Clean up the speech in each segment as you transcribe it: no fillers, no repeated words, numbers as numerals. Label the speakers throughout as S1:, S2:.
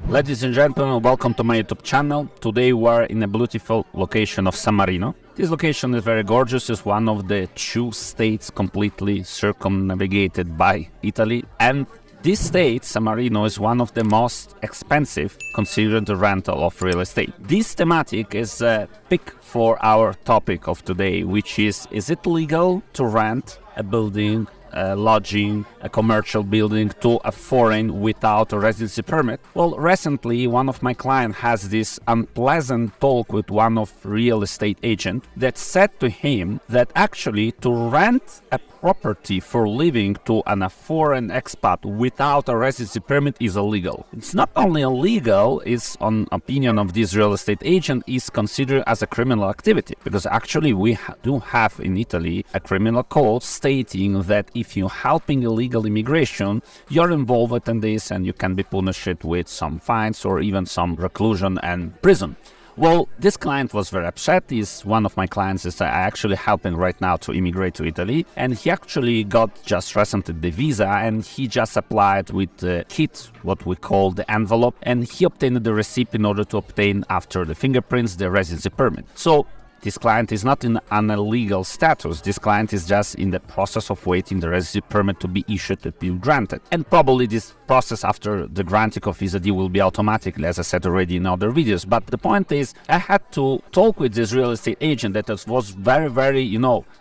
S1: Ladies and gentlemen, welcome to my YouTube channel. Today we are in a beautiful location of San Marino. This location is very gorgeous. It's one of the 2 states completely circumnavigated by Italy. And this state, San Marino, is one of the most expensive considered the rental of real estate. This thematic is a pick for our topic of today, which is it legal to rent a building, lodging, a commercial building to a foreign without a residency permit? Well, recently one of my clients has this unpleasant talk with one of real estate agent that said to him that actually to rent a property for living to a foreign expat without a residency permit is illegal. It's not only illegal, it's on opinion of this real estate agent is considered as a criminal activity, because actually we do have in Italy a criminal code stating that if you're helping illegal immigration, you're involved in this and you can be punished with some fines or even some reclusion and prison. Well, this client was very upset. He's one of my clients is actually helping right now to immigrate to Italy, and he actually got just recently the visa, and he just applied with the kit, what we call the envelope, and he obtained the receipt in order to obtain after the fingerprints the residency permit. So this client is not in an illegal status. This client is just in the process of waiting the residency permit to be issued, to be granted. And probably this process after the granting of visa D will be automatically, as I said already in other videos. But the point is, I had to talk with this real estate agent that was very,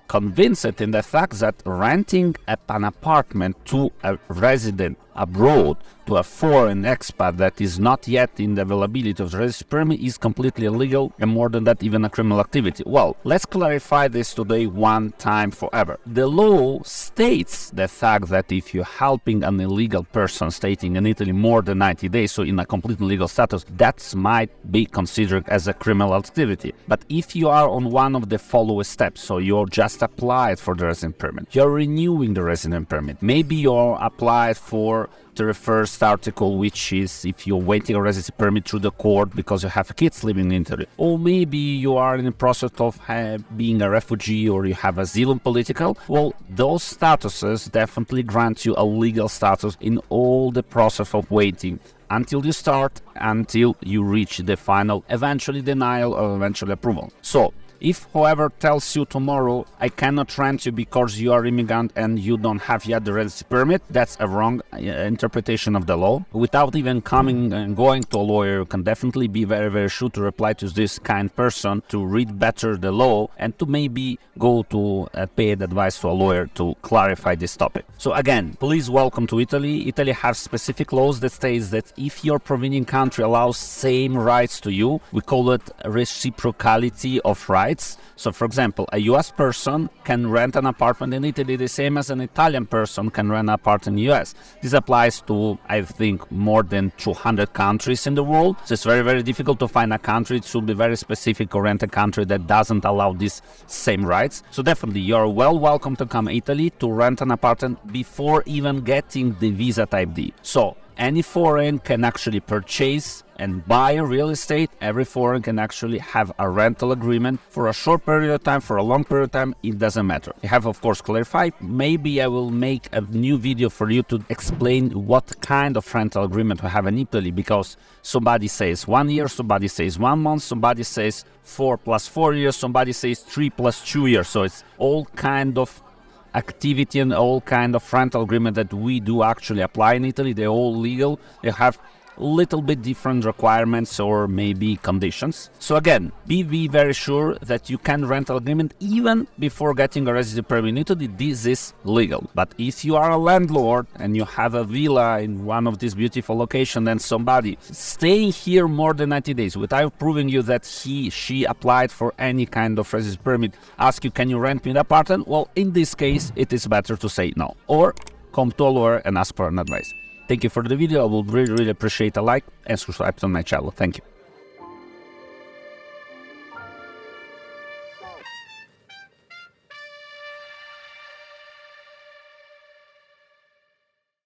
S1: convinced in the fact that renting an apartment to a resident abroad, to a foreign expat that is not yet in the availability of the residency permit is completely illegal, and more than that, even a criminal activity. Well, let's clarify this today one time forever. The law states the fact that if you're helping an illegal person staying in Italy more than 90 days, so in a completely legal status, that might be considered as a criminal activity. But if you are on one of the following steps, so you're just applied for the resident permit, you're renewing the resident permit, maybe you're applied for the first article, which is if you're waiting a residency permit through the court because you have kids living in Italy, or maybe you are in the process of being a refugee or you have asylum political, well, those statuses definitely grant you a legal status in all the process of waiting until you start, until you reach the final eventually denial or eventually approval. So if whoever tells you tomorrow, I cannot rent you because you are immigrant and you don't have yet the residency permit, that's a wrong interpretation of the law. Without even coming and going to a lawyer, you can definitely be very sure to reply to this kind person to read better the law and to maybe go to paid advice to a lawyer to clarify this topic. So again, please welcome to Italy. Italy has specific laws that states that if your provenient country allows same rights to you, we call it reciprocality of rights. So for example, a US person can rent an apartment in Italy the same as an Italian person can rent an apartment in the US. This applies to, I think, more than 200 countries in the world. So it's very difficult to find a country. It should be very specific or rent a country that doesn't allow these same rights. So definitely you're welcome to come to Italy to rent an apartment before even getting the visa type D. So any foreign can actually purchase and buy a real estate. Every foreign can actually have a rental agreement for a short period of time, for a long period of time, it doesn't matter. I have of course clarified. Maybe I will make a new video for you to explain what kind of rental agreement we have in Italy, because somebody says 1 year, somebody says 1 month, somebody says 4 plus 4 years, somebody says 3 plus 2 years. So it's all kind of activity and all kind of rental agreement that we do actually apply in Italy. They're all legal. They have little bit different requirements or maybe conditions. So again, be very sure that you can rent an agreement even before getting a residency permit in Italy. This is legal. But if you are a landlord and you have a villa in one of these beautiful locations and somebody staying here more than 90 days without proving you that she applied for any kind of residency permit, ask you, can you rent me an apartment? Well, in this case, it is better to say no, or come to a lawyer and ask for an advice. Thank you for the video. I would really appreciate a like and subscribe to my channel. Thank you.